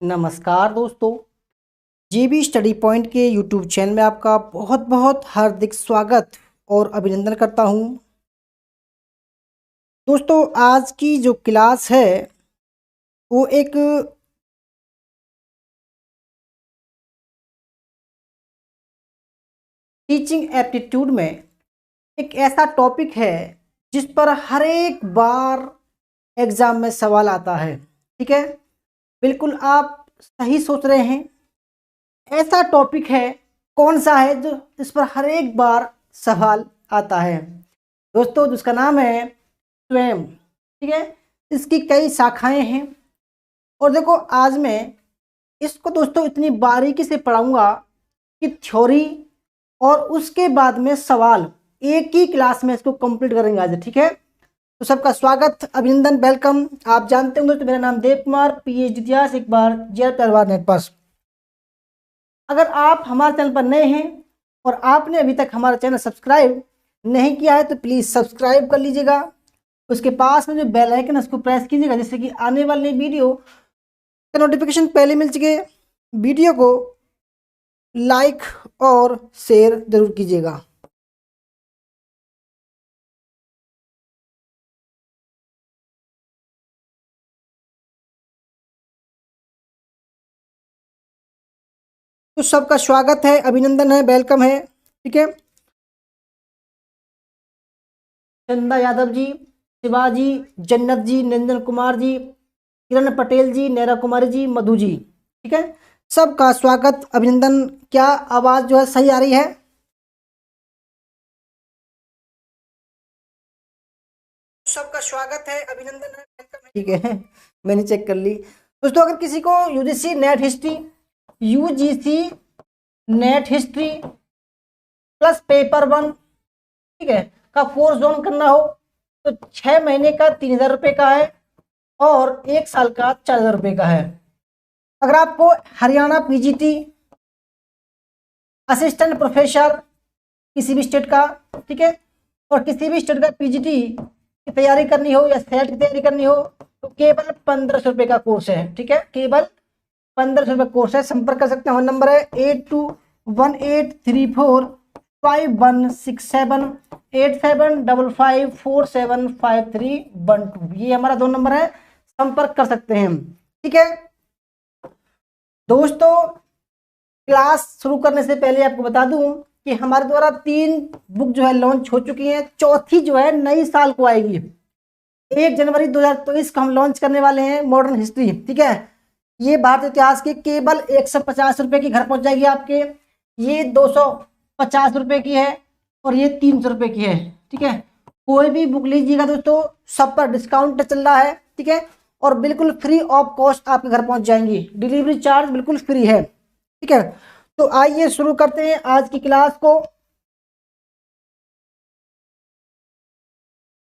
नमस्कार दोस्तों, GB study point के यूट्यूब चैनल में आपका बहुत बहुत हार्दिक स्वागत और अभिनंदन करता हूं। दोस्तों, आज की जो क्लास है वो एक टीचिंग एप्टीट्यूड में एक ऐसा टॉपिक है जिस पर हर एक बार एग्ज़ाम में सवाल आता है। ठीक है, बिल्कुल आप सही सोच रहे हैं। ऐसा टॉपिक है, कौन सा है जो इस पर हर एक बार सवाल आता है दोस्तों, जिसका नाम है स्वयं। ठीक है, इसकी कई शाखाएं हैं और देखो आज मैं इसको दोस्तों इतनी बारीकी से पढ़ाऊंगा कि थ्योरी और उसके बाद में सवाल एक ही क्लास में इसको कंप्लीट करेंगे आज। ठीक है, तो सबका स्वागत, अभिनंदन, वेलकम। आप जानते होंगे तो मेरा नाम देव कुमार, PhD इतिहास, एक बार जय परिवार नेट पास। अगर आप हमारे चैनल पर नए हैं और आपने अभी तक हमारा चैनल सब्सक्राइब नहीं किया है तो प्लीज़ सब्सक्राइब कर लीजिएगा। उसके पास में जो बेल आइकन है उसको प्रेस कीजिएगा, जिससे कि आने वाली वीडियो का नोटिफिकेशन पहले मिल सके। वीडियो को लाइक और शेयर जरूर कीजिएगा। तो सबका स्वागत है, अभिनंदन है, वेलकम है। ठीक है, चंदा यादव जी, शिवाजी, जन्नत जी, निरंजन कुमार जी, किरण पटेल जी, नेरा कुमारी जी, मधु जी। ठीक है, सबका स्वागत, अभिनंदन। क्या आवाज़ जो है सही आ रही है? सबका स्वागत है, अभिनंदन है, वेलकम है। ठीक है, मैंने चेक कर ली। दोस्तों, अगर किसी को UGC net history plus paper 1, ठीक है, का कोर्स ज्वाइन करना हो तो 6 महीने का 3,000 रुपये का है और 1 साल का 4,000 रुपये का है। अगर आपको हरियाणा PGT असिस्टेंट प्रोफेसर किसी भी स्टेट का, ठीक है, और किसी भी स्टेट का PGT की तैयारी करनी हो या सेट की तैयारी करनी हो तो केवल 1,500 रुपये का कोर्स है। ठीक है, केवल 1,500 रुपये कोर्स है। संपर्क कर सकते हैं। हमारा नंबर है 8218345167 8755475312। ये हमारा 2 नंबर है, संपर्क कर सकते हैं। ठीक है दोस्तों, क्लास शुरू करने से पहले आपको बता दूं कि हमारे द्वारा 3 बुक जो है लॉन्च हो चुकी हैं। चौथी जो है नई साल को आएगी, 1 जनवरी 2023 को हम लॉन्च करने वाले हैं, मॉडर्न हिस्ट्री। ठीक है, ये भारतीय इतिहास के केवल 150 रुपये की घर पहुंच जाएगी आपके। ये 250 रुपये की है और ये 300 रुपये की है। ठीक है, कोई भी बुक लीजिएगा दोस्तों, सब पर डिस्काउंट चल रहा है। ठीक है, और बिल्कुल फ्री ऑफ कॉस्ट आपके घर पहुंच जाएंगी। डिलीवरी चार्ज बिल्कुल फ्री है। ठीक है, तो आइए शुरू करते हैं आज की क्लास को।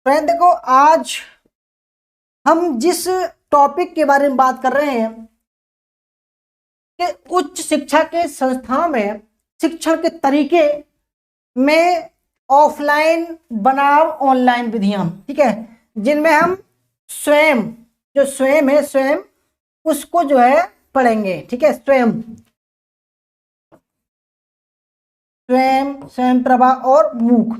फ्रेंड देखो, आज हम जिस टॉपिक के बारे में बात कर रहे हैं कि उच्च शिक्षा के संस्थानों में शिक्षण के तरीके में ऑफलाइन बनाम ऑनलाइन विधियां, ठीक है, जिनमें हम स्वयं है स्वयं उसको जो है पढ़ेंगे। ठीक है, स्वयं प्रभा और मूक।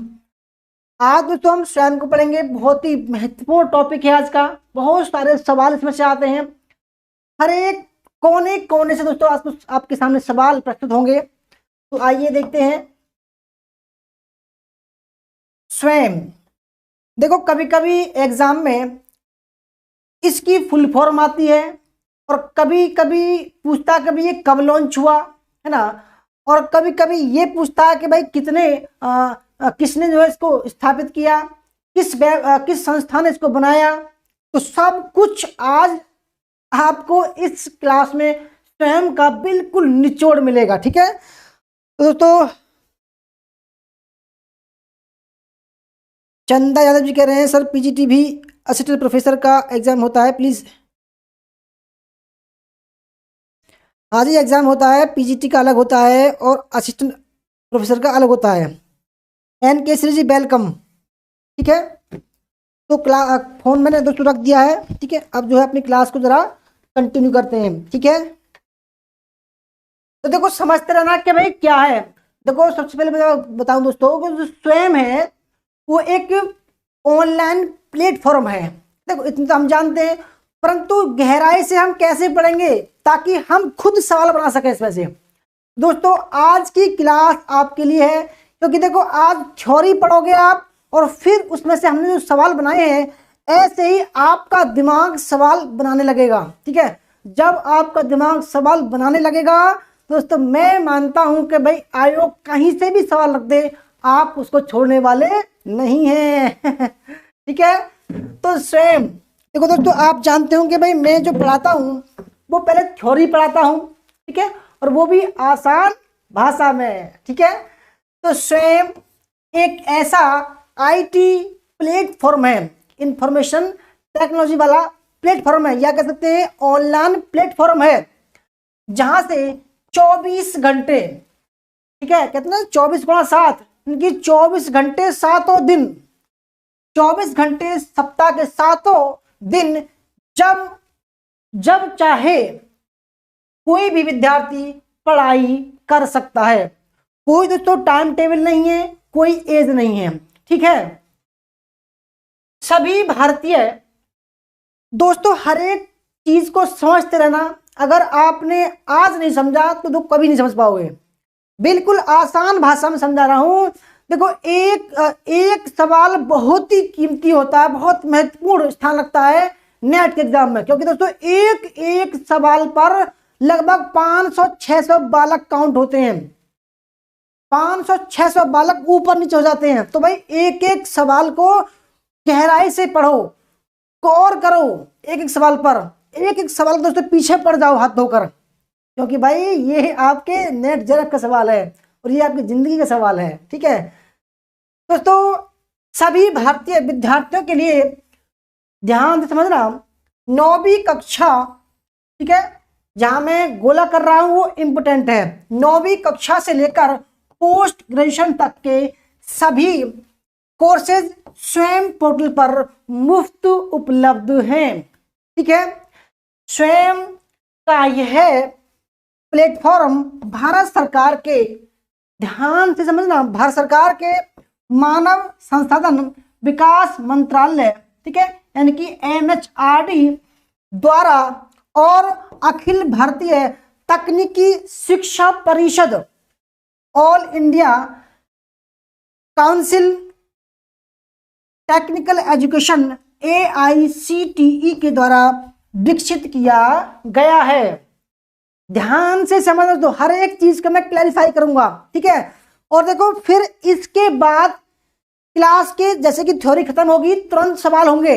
आज दोस्तों हम स्वयं को पढ़ेंगे। बहुत ही महत्वपूर्ण टॉपिक है आज का। बहुत सारे सवाल इसमें से आते हैं। हर एक कोने कोने से दोस्तों आपके सामने सवाल प्रस्तुत होंगे। तो आइए देखते हैं। स्वयं देखो, कभी कभी एग्जाम में इसकी फुल फॉर्म आती है और कभी कभी पूछता है कभी ये कब लॉन्च हुआ, है ना, और कभी कभी ये पूछता है कि भाई किसने जो है इसको स्थापित किया, किस संस्था ने इसको बनाया। तो सब कुछ आज आपको इस क्लास में स्वयं का बिल्कुल निचोड़ मिलेगा। ठीक है, तो दोस्तों चंदा यादव जी कह रहे हैं सर PGT भी असिस्टेंट प्रोफेसर का एग्जाम होता है प्लीज। हाँ जी, एग्जाम होता है। PGT का अलग होता है और असिस्टेंट प्रोफेसर का अलग होता है। NK श्री जी वेलकम। ठीक है, तो फोन मैंने दोस्तों रख दिया है। ठीक है, अब जो है अपनी क्लास को जरा कंटिन्यू करते हैं। ठीक है, तो देखो समझते रहना कि भाई क्या है। देखो सबसे पहले बताऊं दोस्तों कि जो स्वयं है वो एक ऑनलाइन प्लेटफॉर्म है। देखो इतना तो हम जानते हैं, परंतु गहराई से हम कैसे पढ़ेंगे ताकि हम खुद सवाल बना सकें इसमें से। दोस्तों आज की क्लास आपके लिए है, क्योंकि देखो आज थ्योरी पढ़ोगे आप और फिर उसमें से हमने जो सवाल बनाए हैं ऐसे ही आपका दिमाग सवाल बनाने लगेगा। ठीक है, जब आपका दिमाग सवाल बनाने लगेगा दोस्तों मैं मानता हूं कि भाई आयोग कहीं से भी सवाल रख दे आप उसको छोड़ने वाले नहीं हैं। ठीक है, तो स्वयं देखो दोस्तों आप जानते हो कि भाई मैं जो पढ़ाता हूं वो पहले थ्योरी पढ़ाता हूं, ठीक है, और वो भी आसान भाषा में। ठीक है, तो स्वयं एक ऐसा आईटी प्लेटफॉर्म है, इंफॉर्मेशन टेक्नोलॉजी वाला प्लेटफॉर्म है, या कह सकते हैं ऑनलाइन प्लेटफॉर्म है, जहां से 24 घंटे, ठीक है, कहते हैं 24/7, इनकी 24 घंटे सातों दिन, 24 घंटे सप्ताह के सातों दिन, जब जब चाहे कोई भी विद्यार्थी पढ़ाई कर सकता है। कोई दोस्तों टाइम टेबल नहीं है, कोई एज नहीं है। ठीक है, सभी भारतीय दोस्तों हर एक चीज को समझते रहना। अगर आपने आज नहीं समझा तो कभी नहीं समझ पाओगे। बिल्कुल आसान भाषा में समझा रहा हूं। देखो एक सवाल बहुत ही कीमती होता है, बहुत महत्वपूर्ण स्थान रखता है नेट के एग्जाम में, क्योंकि दोस्तों एक एक सवाल पर लगभग 500-600 बालक काउंट होते हैं। 500-600 बालक ऊपर नीचे हो जाते हैं। तो भाई एक एक सवाल को गहराई से पढ़ो, गौर करो एक एक सवाल पर, एक एक सवाल दोस्तों पीछे पड़ जाओ हाथ धोकर, क्योंकि भाई ये आपके नेट जरक का सवाल है और ये आपकी जिंदगी का सवाल है। ठीक है दोस्तों, सभी भारतीय विद्यार्थियों के लिए ध्यान से समझना, 9वीं कक्षा, ठीक है, जहां मैं गोला कर रहा हूं वो इंपोर्टेंट है, 9वीं कक्षा से लेकर पोस्ट ग्रेजुएशन तक के सभी कोर्सेज स्वयं पोर्टल पर मुफ्त उपलब्ध हैं। ठीक है, स्वयं का यह प्लेटफॉर्म भारत सरकार के, ध्यान से समझना, भारत सरकार के मानव संसाधन विकास मंत्रालय, ठीक है, यानी कि MHRD द्वारा और अखिल भारतीय तकनीकी शिक्षा परिषद, all India council technical education AICTE के द्वारा विकसित किया गया है। ध्यान से समझ दो, हर एक चीज को मैं क्लैरिफाई करूंगा। ठीक है, और देखो फिर इसके बाद क्लास के जैसे कि थ्योरी खत्म होगी तुरंत सवाल होंगे।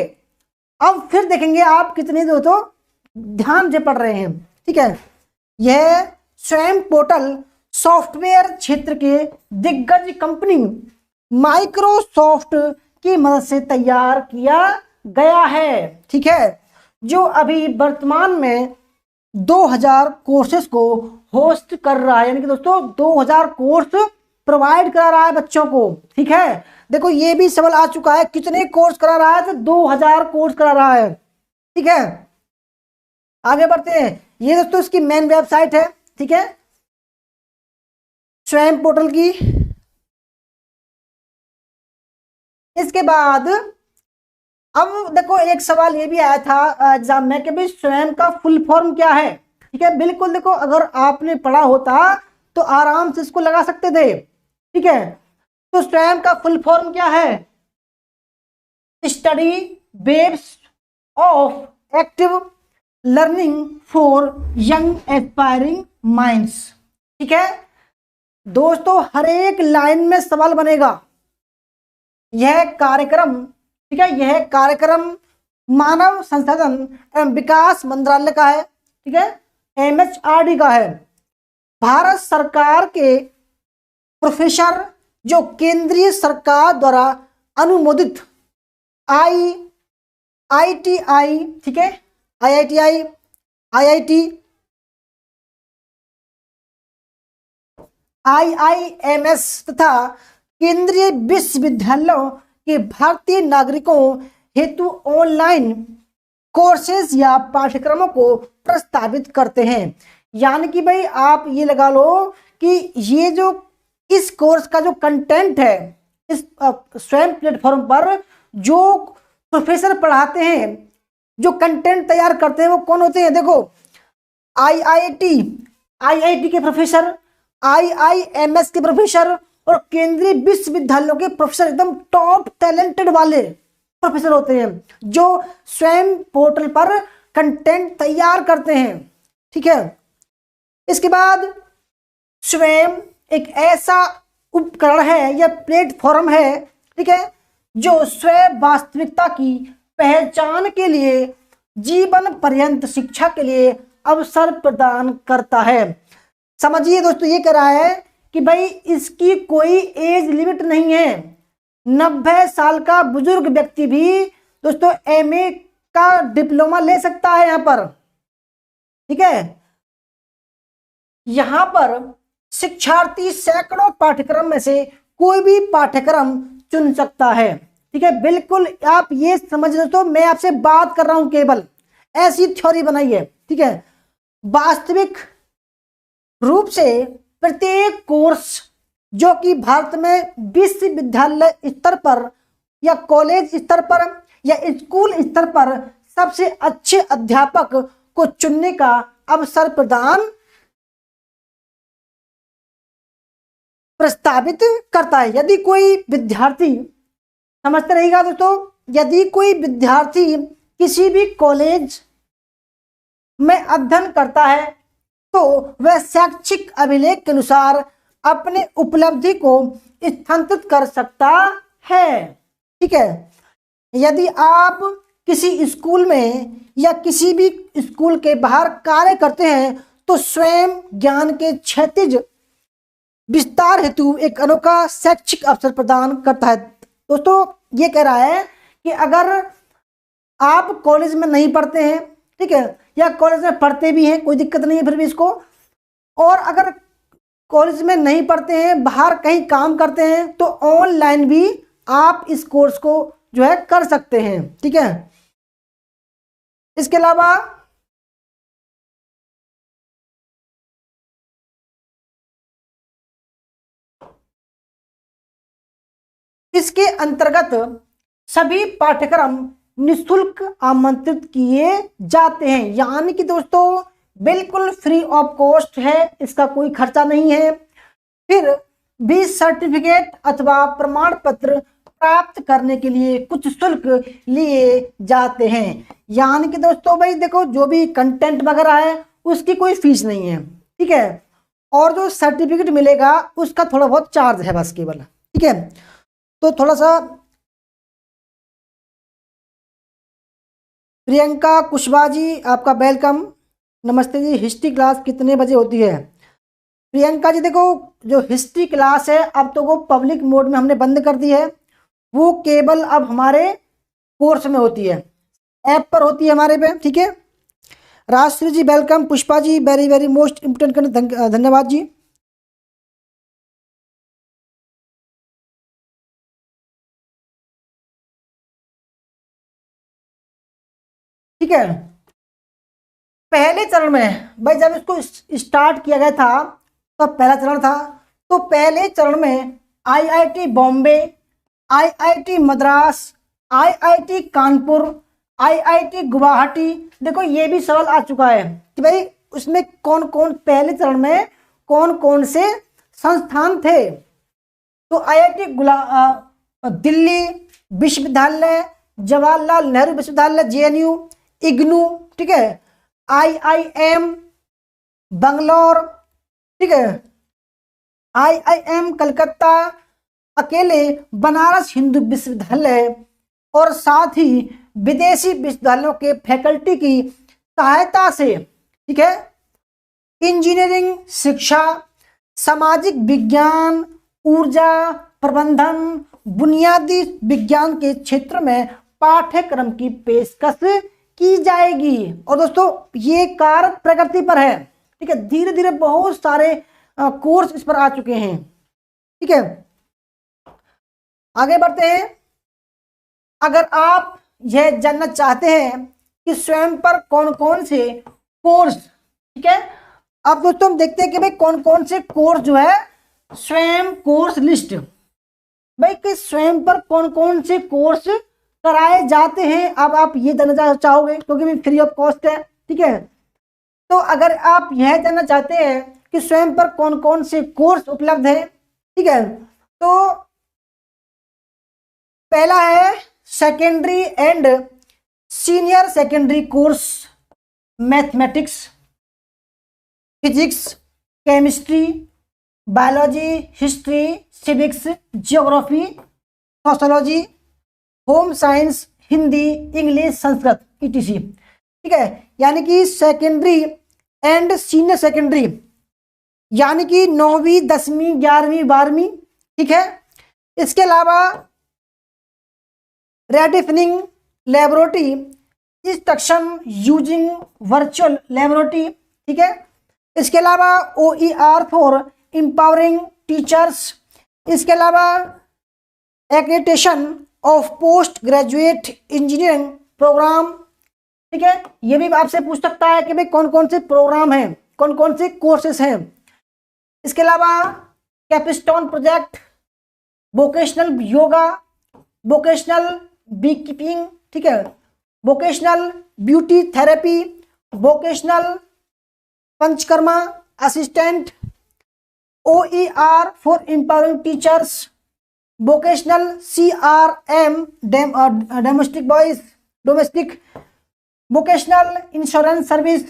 अब फिर देखेंगे आप कितने दोस्तों ध्यान से पढ़ रहे हैं। ठीक है, यह स्वयं पोर्टल सॉफ्टवेयर क्षेत्र के दिग्गज कंपनी माइक्रोसॉफ्ट की मदद से तैयार किया गया है। ठीक है, जो अभी वर्तमान में 2000 कोर्सेज को होस्ट कर रहा है, यानी कि दोस्तों 2000 कोर्स प्रोवाइड करा रहा है बच्चों को। ठीक है, देखो ये भी सवाल आ चुका है, कितने कोर्स करा रहा है, तो 2000 कोर्स करा रहा है। ठीक है, आगे बढ़ते हैं। ये दोस्तों इसकी मेन वेबसाइट है। ठीक है, स्वयं पोर्टल की। इसके बाद अब देखो एक सवाल ये भी आया था एग्जाम में कि भाई स्वयं का फुल फॉर्म क्या है। ठीक है, बिल्कुल देखो अगर आपने पढ़ा होता तो आराम से इसको लगा सकते थे। ठीक है, तो स्वयं का फुल फॉर्म क्या है? Study based of active learning for young aspiring minds. ठीक है दोस्तों, हर एक लाइन में सवाल बनेगा। यह कार्यक्रम, ठीक है, यह कार्यक्रम मानव संसाधन एवं विकास मंत्रालय का है। ठीक है, MHRD का है। भारत सरकार के प्रोफेसर जो केंद्रीय सरकार द्वारा अनुमोदित IITI, ठीक है, IIT, IIMS तथा केंद्रीय विश्वविद्यालयों के भारतीय नागरिकों हेतु ऑनलाइन कोर्सेज या पाठ्यक्रमों को प्रस्तावित करते हैं। यानी कि भाई आप ये लगा लो कि ये जो इस कोर्स का जो कंटेंट है, इस स्वयं प्लेटफॉर्म पर जो प्रोफेसर पढ़ाते हैं, जो कंटेंट तैयार करते हैं, वो कौन होते हैं? देखो, आईआईटी के प्रोफेसर, आईआईएमएस के प्रोफेसर और केंद्रीय विश्वविद्यालयों के प्रोफेसर, एकदम टॉप टैलेंटेड वाले प्रोफेसर होते हैं जो स्वयं पोर्टल पर कंटेंट तैयार करते हैं। ठीक है, इसके बाद स्वयं एक ऐसा उपकरण है या प्लेटफॉर्म है, ठीक है, जो स्वयं वास्तविकता की पहचान के लिए जीवन पर्यंत शिक्षा के लिए अवसर प्रदान करता है। समझिए दोस्तों, ये कह रहा है कि भाई इसकी कोई एज लिमिट नहीं है। 90 साल का बुजुर्ग व्यक्ति भी दोस्तों एमए का डिप्लोमा ले सकता है यहाँ पर। ठीक है, यहाँ पर शिक्षार्थी सैकड़ों पाठ्यक्रम में से कोई भी पाठ्यक्रम चुन सकता है। ठीक है, बिल्कुल आप ये समझ दोस्तों, मैं आपसे बात कर रहा हूं, केवल ऐसी थ्योरी बनाई है। ठीक है, वास्तविक रूप से प्रत्येक कोर्स जो कि भारत में विश्वविद्यालय स्तर पर या कॉलेज स्तर पर या स्कूल स्तर पर सबसे अच्छे अध्यापक को चुनने का अवसर प्रदान प्रस्तावित करता है। यदि कोई विद्यार्थी, समझते रहिएगा दोस्तों, यदि कोई विद्यार्थी किसी भी कॉलेज में अध्ययन करता है तो वह शैक्षिक अभिलेख के अनुसार अपने उपलब्धि को स्थानांतरित कर सकता है। ठीक है, यदि आप किसी स्कूल में या किसी भी स्कूल के बाहर कार्य करते हैं तो स्वयं ज्ञान के क्षैतिज विस्तार हेतु एक अनोखा शैक्षिक अवसर प्रदान करता है। दोस्तों ये कह रहा है कि अगर आप कॉलेज में नहीं पढ़ते हैं, ठीक है, या कॉलेज में पढ़ते भी हैं, कोई दिक्कत नहीं है फिर भी इसको, और अगर कॉलेज में नहीं पढ़ते हैं, बाहर कहीं काम करते हैं, तो ऑनलाइन भी आप इस कोर्स को जो है कर सकते हैं। ठीक है, इसके अलावा इसके अंतर्गत सभी पाठ्यक्रम निःशुल्क आमंत्रित किए जाते हैं। यानी कि दोस्तों बिल्कुल फ्री ऑफ कॉस्ट है, इसका कोई खर्चा नहीं है। फिर भी सर्टिफिकेट अथवा प्रमाण पत्र प्राप्त करने के लिए कुछ शुल्क लिए जाते हैं। यानी कि दोस्तों भाई देखो, जो भी कंटेंट वगैरह है उसकी कोई फीस नहीं है। ठीक है, और जो सर्टिफिकेट मिलेगा उसका थोड़ा बहुत चार्ज है बस, केवल। ठीक है, तो थोड़ा सा प्रियंका कुशवाहा जी, आपका वेलकम, नमस्ते जी। हिस्ट्री क्लास कितने बजे होती है? प्रियंका जी देखो, जो हिस्ट्री क्लास है अब तो वो पब्लिक मोड में हमने बंद कर दी है, वो केवल अब हमारे कोर्स में होती है, ऐप पर होती है हमारे पे। ठीक है, राजश्री जी welcome, Pushpa ji very very most important, धन्यवाद जी। ठीक है, पहले चरण में भाई जब इसको स्टार्ट किया गया था तो पहला चरण था, तो पहले चरण में IIT Bombay, IIT Madras, IIT Kanpur, IIT Guwahati, देखो ये भी सवाल आ चुका है कि भाई उसमें कौन कौन, पहले चरण में कौन कौन से संस्थान थे। तो आईआईटी दिल्ली विश्वविद्यालय, जवाहरलाल नेहरू विश्वविद्यालय जेएनयू, इग्नू, ठीक है, आईआईएम बंगलौर, ठीक है, आईआईएम कलकत्ता, अकेले बनारस हिंदू विश्वविद्यालय, और साथ ही विदेशी विश्वविद्यालयों के फैकल्टी की सहायता से, ठीक है, इंजीनियरिंग शिक्षा, सामाजिक विज्ञान, ऊर्जा प्रबंधन, बुनियादी विज्ञान के क्षेत्र में पाठ्यक्रम की पेशकश की जाएगी। और दोस्तों ये कार्य प्रगति पर है। ठीक है, धीरे धीरे बहुत सारे कोर्स इस पर आ चुके हैं। ठीक है, आगे बढ़ते हैं। अगर आप यह जानना चाहते हैं कि स्वयं पर कौन कौन से कोर्स, ठीक है, अब दोस्तों हम देखते हैं कि भाई कौन कौन से कोर्स जो है स्वयं कोर्स लिस्ट, भाई कि स्वयं पर कौन कौन से कोर्स कराए जाते हैं। अब आप ये जानना चाहोगे क्योंकि भी फ्री ऑफ कॉस्ट है, ठीक है। तो अगर आप यह जानना चाहते हैं कि स्वयं पर कौन कौन से कोर्स उपलब्ध है, ठीक है, तो पहला है secondary and senior secondary course, mathematics, physics, chemistry, biology, history, civics, geography, sociology, home science, Hindi, English, Sanskrit, etc, ठीक है। यानी कि सेकेंडरी एंड सीनियर सेकेंडरी यानी कि 9वीं 10वीं 11वीं 12वीं, ठीक है। इसके अलावा redefining laboratory, instruction using virtual laboratory, ठीक है। इसके अलावा OER फॉर एम्पावरिंग टीचर्स, इसके अलावा accreditation of post graduate engineering program, ठीक है। ये भी आपसे पूछ सकता है कि भाई कौन कौन से प्रोग्राम हैं, कौन कौन से कोर्सेस हैं। इसके अलावा capstone project, vocational yoga, vocational beekeeping, ठीक है, vocational beauty therapy, vocational panchakarma assistant, OER for empowering teachers, vocational CRM domestic vocational insurance service,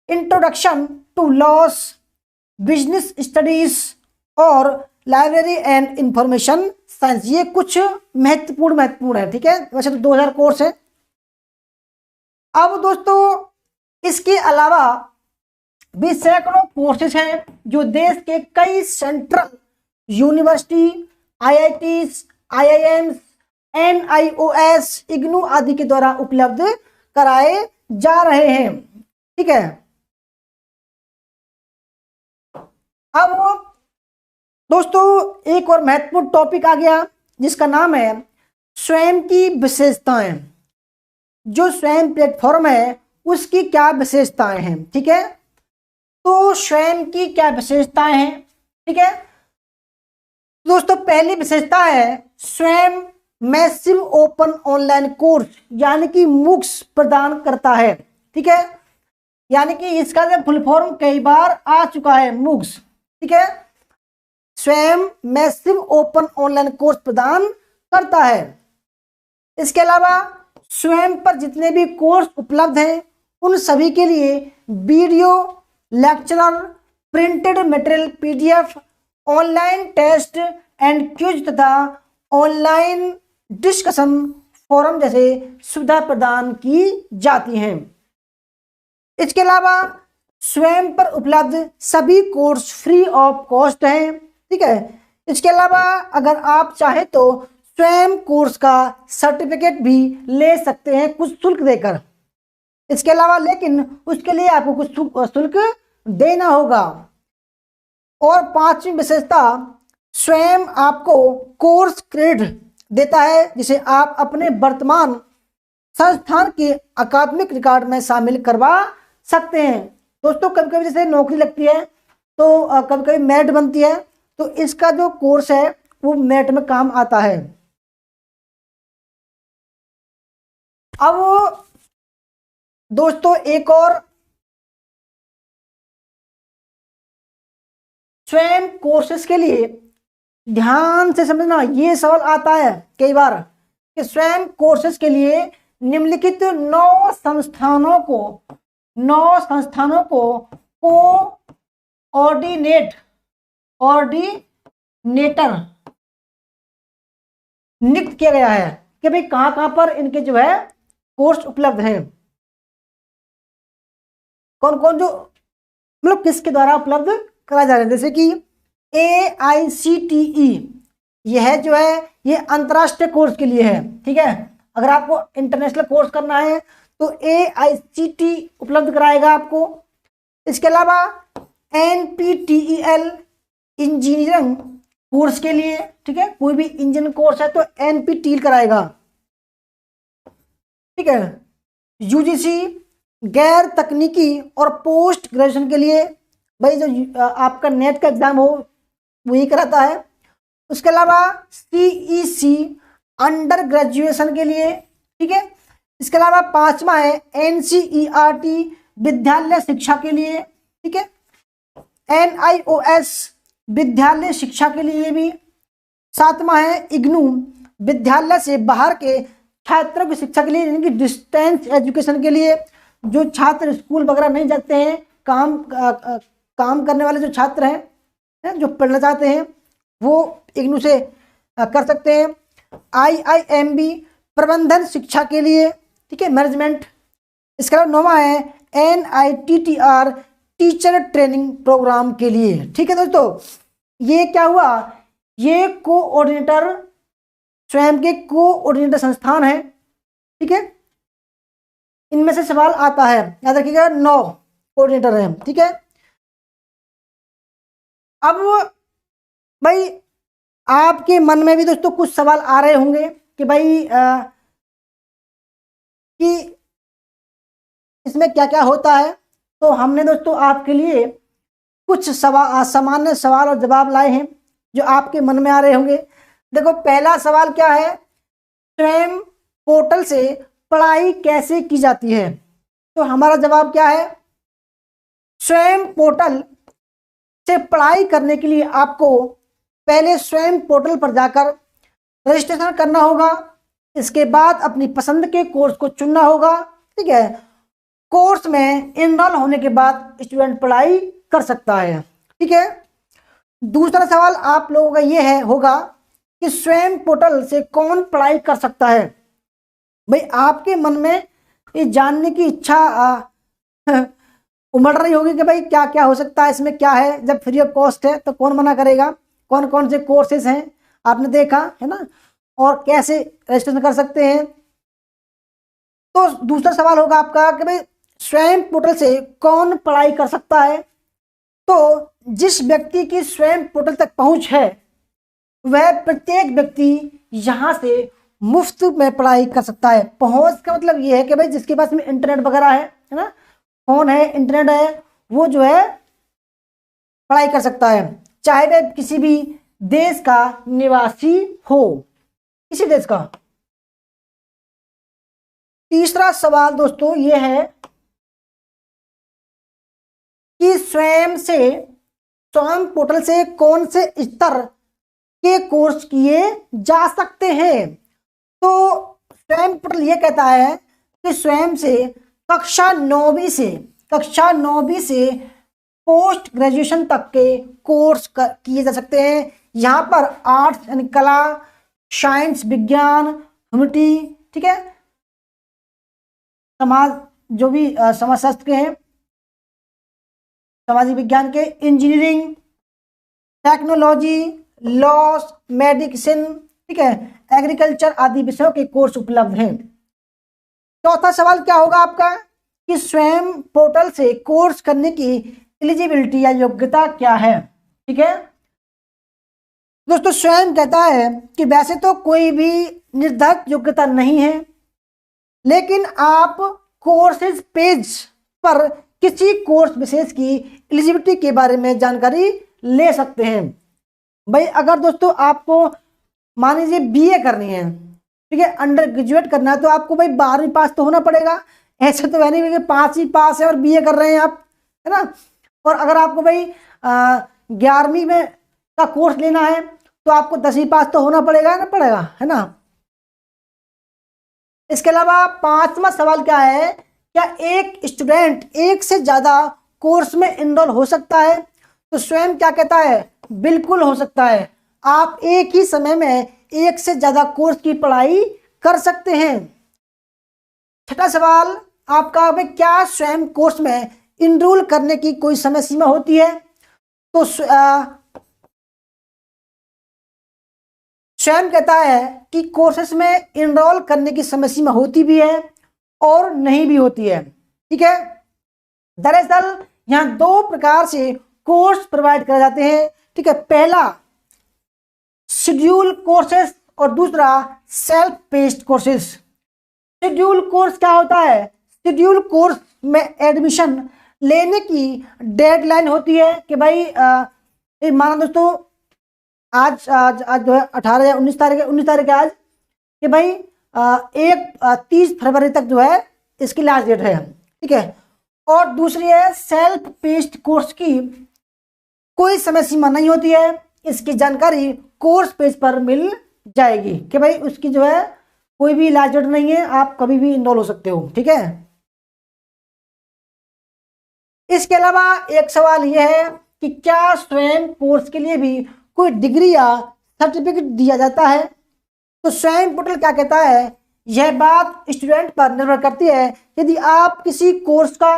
introduction to laws, business studies और लाइब्रेरी एंड इंफॉर्मेशन साइंस। ये कुछ महत्वपूर्ण है, ठीक है। वैसे तो 2000 कोर्स है। अब दोस्तों इसके अलावा भी सैकड़ों कोर्सेज हैं जो देश के कई central university, IITs, IIMs, NIOS, IGNOU आदि के द्वारा उपलब्ध कराए जा रहे हैं, ठीक है। अब दोस्तों एक और महत्वपूर्ण टॉपिक आ गया जिसका नाम है स्वयं की विशेषताएं। जो स्वयं प्लेटफॉर्म है उसकी क्या विशेषताएं हैं, ठीक है। तो स्वयं की क्या विशेषताएं हैं, ठीक है। दोस्तों पहली विशेषता है स्वयं मैसिव ओपन ऑनलाइन कोर्स यानी कि MOOCs प्रदान करता है, ठीक है। यानी कि इसका जो फुल फॉर्म कई बार आ चुका है MOOCs, ठीक है। स्वयं मैसिव ओपन ऑनलाइन कोर्स प्रदान करता है। इसके अलावा स्वयं पर जितने भी कोर्स उपलब्ध हैं उन सभी के लिए video lecturer, printed material PDF, online test and quiz तथा ऑनलाइन डिस्कशन फोरम जैसे सुविधा प्रदान की जाती हैं। इसके अलावा स्वयं पर उपलब्ध सभी कोर्स फ्री ऑफ कॉस्ट हैं, ठीक है। इसके अलावा अगर आप चाहे तो स्वयं कोर्स का सर्टिफिकेट भी ले सकते हैं कुछ शुल्क देकर। इसके अलावा लेकिन उसके लिए आपको कुछ शुल्क देना होगा। और पांचवी विशेषता स्वयं आपको कोर्स क्रेडिट देता है जिसे आप अपने वर्तमान संस्थान के अकादमिक रिकॉर्ड में शामिल करवा सकते हैं। दोस्तों कभी कभी जैसे नौकरी लगती है तो कभी कभी मेरिट बनती है, तो इसका जो कोर्स है वो मेरिट में काम आता है। अब दोस्तों एक और स्वयं कोर्सेज के लिए ध्यान से समझना, ये सवाल आता है कई बार कि स्वयं कोर्सेज के लिए निम्नलिखित 9 संस्थानों को ऑर्डिनेटर नियुक्त किया गया है कि भाई कहां कहां पर इनके जो है कोर्स उपलब्ध हैं, कौन कौन जो मतलब किसके द्वारा उपलब्ध कराए जा रहे हैं। जैसे कि AICTE यह जो है ये अंतरराष्ट्रीय कोर्स के लिए है, ठीक है। अगर आपको इंटरनेशनल कोर्स करना है तो AICTE उपलब्ध कराएगा आपको। इसके अलावा NPTEL इंजीनियरिंग कोर्स के लिए, ठीक है, कोई भी इंजीनियरिंग कोर्स है तो NPTEL कराएगा, ठीक है। UGC गैर तकनीकी और पोस्ट ग्रेजुएशन के लिए भाई जो आपका नेट का एग्जाम हो वही कराता है। उसके अलावा CEC अंडर ग्रेजुएशन के लिए, ठीक है। इसके अलावा 5वां है NCERT विद्यालय शिक्षा के लिए, ठीक है। NIOS विद्यालय शिक्षा के लिए भी। 7वां है IGNOU विद्यालय से बाहर के छात्रों की शिक्षा के लिए, यानी कि डिस्टेंस एजुकेशन के लिए। जो छात्र स्कूल वगैरह नहीं जाते हैं, काम करने वाले जो छात्र हैं जो पढ़ना चाहते हैं वो IGNOU से कर सकते हैं। IIMB प्रबंधन शिक्षा के लिए, ठीक है, मैनेजमेंट। इसके अलावा 9वां है NITTR टीचर ट्रेनिंग प्रोग्राम के लिए, ठीक है दोस्तों। ये क्या हुआ, ये कोऑर्डिनेटर, स्वयं के कोऑर्डिनेटर संस्थान है, ठीक है। इनमें से सवाल आता है, याद रखिएगा 9 कोऑर्डिनेटर हैं, ठीक है। अब भाई आपके मन में भी दोस्तों कुछ सवाल आ रहे होंगे कि भाई कि इसमें क्या क्या होता है। तो हमने दोस्तों आपके लिए कुछ सामान्य सवाल और जवाब लाए हैं जो आपके मन में आ रहे होंगे। देखो पहला सवाल क्या है, स्वयं पोर्टल से पढ़ाई कैसे की जाती है। तो हमारा जवाब क्या है, स्वयं पोर्टल से पढ़ाई करने के लिए आपको पहले स्वयं पोर्टल पर जाकर रजिस्ट्रेशन करना होगा। इसके बाद अपनी पसंद के कोर्स को चुनना होगा, ठीक है। कोर्स में इनरोल होने के बाद स्टूडेंट पढ़ाई कर सकता है, ठीक है। दूसरा सवाल आप लोगों का ये है होगा कि स्वयं पोर्टल से कौन पढ़ाई कर सकता है। भाई आपके मन में ये जानने की इच्छा उमड़ रही होगी कि भाई क्या क्या हो सकता है, इसमें क्या है। जब फ्री ऑफ कॉस्ट है तो कौन मना करेगा, कौन कौन से कोर्सेज हैं आपने देखा है ना, और कैसे रजिस्ट्रेशन कर सकते हैं। तो दूसरा सवाल होगा आपका कि भाई स्वयं पोर्टल से कौन पढ़ाई कर सकता है। तो जिस व्यक्ति की स्वयं पोर्टल तक पहुंच है वह प्रत्येक व्यक्ति यहाँ से मुफ्त में पढ़ाई कर सकता है। पहुंच का मतलब ये है कि भाई जिसके पास में इंटरनेट वगैरह है ना, फोन है, इंटरनेट है, वो जो है पढ़ाई कर सकता है, चाहे वह किसी भी देश का निवासी हो, किसी देश का। तीसरा सवाल दोस्तों ये है कि स्वयं पोर्टल से कौन से स्तर के कोर्स किए जा सकते हैं। तो स्वयं पोर्टल ये कहता है कि स्वयं से कक्षा 9वीं से पोस्ट ग्रेजुएशन तक के कोर्स किए जा सकते हैं। यहाँ पर आर्ट्स यानी कला, साइंस विज्ञान, ह्यूमैनिटी, ठीक है, समाज जो भी समाजशास्त्र के हैं, सामाजिक विज्ञान के, इंजीनियरिंग, टेक्नोलॉजी, लॉ, मेडिसिन, ठीक है, एग्रीकल्चर आदि विषयों के कोर्स उपलब्ध हैं। चौथा सवाल क्या होगा आपका कि स्वयं पोर्टल से कोर्स करने की एलिजिबिलिटी या योग्यता क्या है, ठीक है। दोस्तों स्वयं कहता है कि वैसे तो कोई भी निर्धारित योग्यता नहीं है, लेकिन आप कोर्सेज पेज पर किसी कोर्स विशेष की एलिजिबिलिटी के बारे में जानकारी ले सकते हैं। भाई अगर दोस्तों आपको मान लीजिए BA करनी है, ठीक है, अंडर ग्रेजुएट करना है, तो आपको भाई 12वीं पास तो होना पड़ेगा। ऐसे तो है नहीं कि 5वीं पास है और BA कर रहे हैं आप, है ना। और अगर आपको भाई 11वीं में का कोर्स लेना है तो आपको 10वीं पास तो होना पड़ेगा ना, पड़ेगा, है ना। इसके अलावा 5वां सवाल क्या है, क्या एक स्टूडेंट एक से ज्यादा कोर्स में इनरोल हो सकता है। तो स्वयं क्या कहता है, बिल्कुल हो सकता है। आप एक ही समय में एक से ज्यादा कोर्स की पढ़ाई कर सकते हैं। छठा सवाल आपका, भाई क्या स्वयं कोर्स में इनरोल करने की कोई समय सीमा होती है। तो स्वयं कहता है कि कोर्सेस में इनरोल करने की समय सीमा होती भी है और नहीं भी होती है, ठीक है। दरअसल यहाँ 2 प्रकार से कोर्स प्रोवाइड कराए जाते हैं, ठीक है। पहला शेड्यूल कोर्सेस और दूसरा self paced courses. Schedule course क्या होता है, शेड्यूल कोर्स में एडमिशन लेने की डेडलाइन होती है कि भाई माना दोस्तों आज आज आज जो है 18 या 19 तारीख है आज, कि भाई 30 फरवरी तक जो है इसकी लास्ट डेट है, ठीक है। और दूसरी है सेल्फ पेस्ड कोर्स की कोई समय सीमा नहीं होती है, इसकी जानकारी कोर्स पेज पर मिल जाएगी कि भाई उसकी जो है कोई भी लास्ट डेट नहीं है, आप कभी भी इनरोल हो सकते हो, ठीक है। इसके अलावा एक सवाल यह है कि क्या स्वयं कोर्स के लिए भी कोई डिग्री या सर्टिफिकेट दिया जाता है। तो स्वयं पोर्टल क्या कहता है, यह बात स्टूडेंट पर निर्भर करती है। यदि आप किसी कोर्स का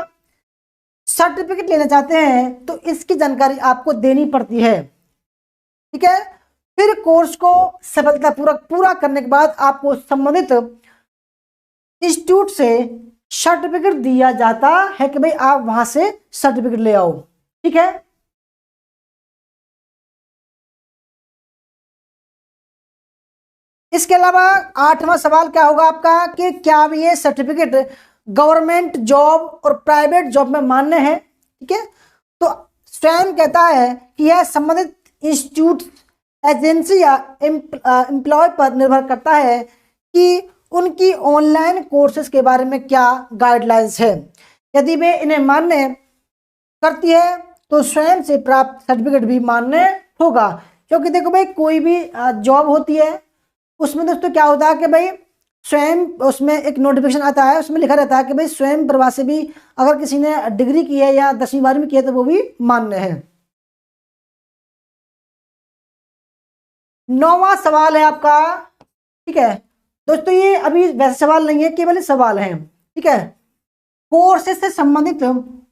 सर्टिफिकेट लेना चाहते हैं तो इसकी जानकारी आपको देनी पड़ती है, ठीक है। फिर कोर्स को सफलतापूर्वक पूरा करने के बाद आपको संबंधित इंस्टीट्यूट से सर्टिफिकेट दिया जाता है कि भाई आप वहां से सर्टिफिकेट ले आओ, ठीक है। इसके अलावा 8वां सवाल क्या होगा आपका कि क्या ये सर्टिफिकेट गवर्नमेंट जॉब और प्राइवेट जॉब में मान्य है, ठीक है। तो स्वयं कहता है कि यह संबंधित इंस्टीट्यूट, एजेंसी या एम्प्लॉय पर निर्भर करता है कि उनकी ऑनलाइन कोर्सेज के बारे में क्या गाइडलाइंस है। यदि वे इन्हें मान्य करती है तो स्वयं से प्राप्त सर्टिफिकेट भी मान्य होगा। क्योंकि देखो भाई कोई भी जॉब होती है उसमें दोस्तों क्या होता है कि भाई स्वयं, उसमें एक नोटिफिकेशन आता है, उसमें लिखा रहता है कि भाई स्वयं प्रभा से भी अगर किसी ने डिग्री की है या 10वीं 12वीं की है तो वो भी मान्य है। 9वां सवाल है आपका, ठीक है दोस्तों, ये अभी वैसे सवाल नहीं है, केवल सवाल है, ठीक है। कोर्सेज से संबंधित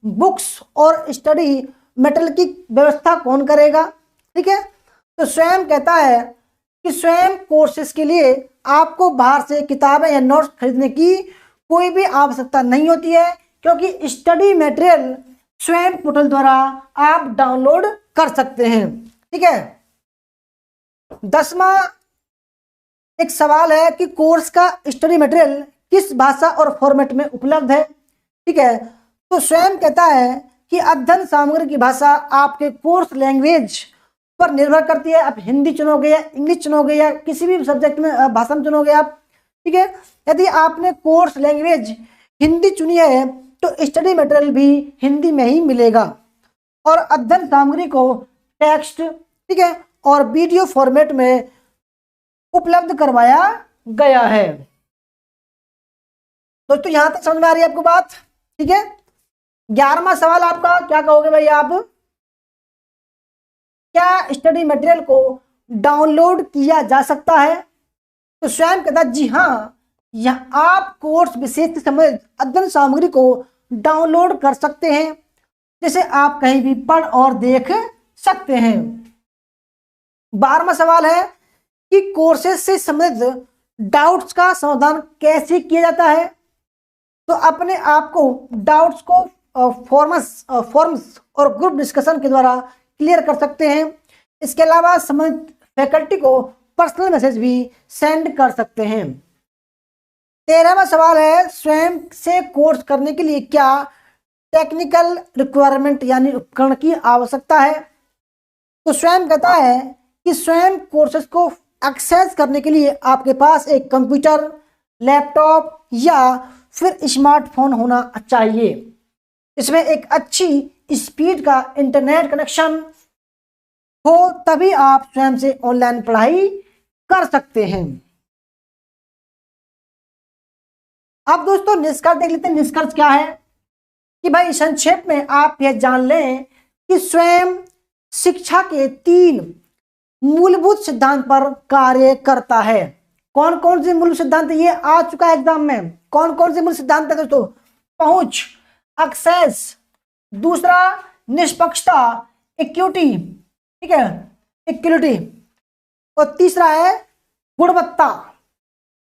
बुक्स और स्टडी मटेरियल की व्यवस्था कौन करेगा, ठीक है। तो स्वयं कहता है कि स्वयं कोर्सेज के लिए आपको बाहर से किताबें या नोट्स खरीदने की कोई भी आवश्यकता नहीं होती है, क्योंकि स्टडी मटेरियल स्वयं पोर्टल द्वारा आप डाउनलोड कर सकते हैं, ठीक है। 10वां एक सवाल है कि कोर्स का स्टडी मटेरियल किस भाषा और फॉर्मेट में उपलब्ध है, ठीक है। तो स्वयं कहता है कि अध्ययन सामग्री की भाषा आपके कोर्स लैंग्वेज पर निर्भर करती है। आप हिंदी चुनोगे या इंग्लिश चुनोगे या किसी भी सब्जेक्ट में भाषा में चुनोगे आप, ठीक है। यदि आपने कोर्स लैंग्वेज हिंदी चुनी है तो स्टडी मटेरियल भी हिंदी में ही मिलेगा और अध्ययन सामग्री को टेक्स्ट, ठीक है, और वीडियो फॉर्मेट में उपलब्ध करवाया गया है। दोस्तों यहां तक समझ में आ रही है आपको बात, ठीक है। 11वां सवाल आपका क्या कहोगे भाई आप, क्या स्टडी मटेरियल को डाउनलोड किया जा सकता है। तो स्वयं कहता है जी हाँ, यह आप कोर्स विशेष से संबंधित अध्ययन सामग्री को डाउनलोड कर सकते हैं, जिसे आप कहीं भी पढ़ और देख सकते हैं। 12वां सवाल है कि कोर्सेज से संबंधित डाउट्स का समाधान कैसे किया जाता है। तो अपने आप को डाउट्स को फॉर्म्स और ग्रुप डिस्कशन के द्वारा क्लियर कर सकते हैं। इसके अलावा संबंधित फैकल्टी को पर्सनल मैसेज भी सेंड कर सकते हैं। 13वां सवाल है स्वयं से कोर्स करने के लिए क्या टेक्निकल रिक्वायरमेंट यानी उपकरण की आवश्यकता है। तो स्वयं कहता है कि स्वयं कोर्सेज को एक्सेस करने के लिए आपके पास एक कंप्यूटर, लैपटॉप या फिर स्मार्टफोन होना चाहिए। इसमें एक अच्छी स्पीड का इंटरनेट कनेक्शन हो, तभी आप स्वयं से ऑनलाइन पढ़ाई कर सकते हैं। अब दोस्तों निष्कर्ष देख लेते हैं। निष्कर्ष क्या है कि भाई संक्षेप में आप यह जान लें कि स्वयं शिक्षा के 3 मूलभूत सिद्धांत पर कार्य करता है। कौन कौन से मूल सिद्धांत, ये आ चुका है एग्जाम में। कौन कौन से मूल सिद्धांत है दोस्तों, पहुंच, एक्सेस, दूसरा निष्पक्षता, इक्विटी, ठीक है, इक्विटी, और तीसरा है गुणवत्ता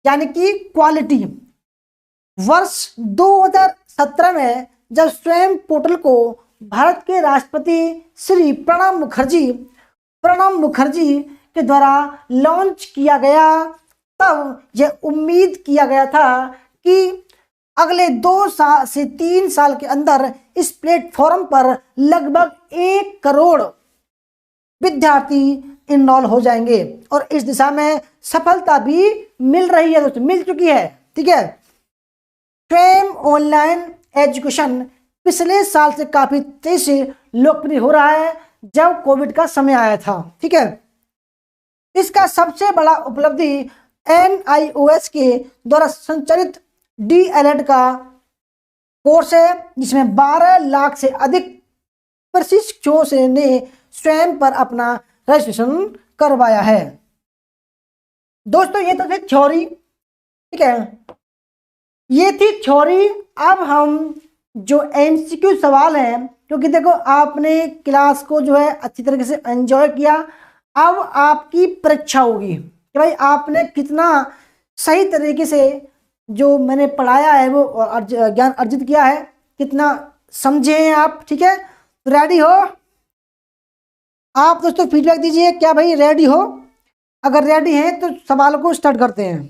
यानी कि क्वालिटी। वर्ष 2017 में जब स्वयं पोर्टल को भारत के राष्ट्रपति श्री प्रणब मुखर्जी के द्वारा लॉन्च किया गया, तब यह उम्मीद किया गया था कि अगले 2 से 3 साल के अंदर इस प्लेटफॉर्म पर लगभग 1 करोड़ विद्यार्थी इनरोल हो जाएंगे और इस दिशा में सफलता भी मिल रही है दोस्तों, मिल चुकी है। ठीक है, स्वयं ऑनलाइन एजुकेशन पिछले साल से काफी तेजी से लोकप्रिय हो रहा है जब कोविड का समय आया था। ठीक है, इसका सबसे बड़ा उपलब्धि NIOS के द्वारा संचालित DLED का कोर्स है जिसमें 12 लाख से अधिक प्रशिक्षुओं ने स्वयं पर अपना रजिस्ट्रेशन करवाया है। दोस्तों ये तो थे थ्योरी। ठीक है, ये थी थ्योरी। अब हम जो MCQ सवाल हैं, क्योंकि देखो आपने क्लास को जो है अच्छी तरीके से एंजॉय किया, अब आपकी परीक्षा होगी कि भाई आपने कितना सही तरीके से जो मैंने पढ़ाया है वो ज्ञान अर्जित किया है, कितना समझे हैं आप। ठीक है, रेडी हो आप दोस्तों? फीडबैक दीजिए, क्या भाई रेडी हो? अगर रेडी हैं तो सवाल को स्टार्ट करते हैं।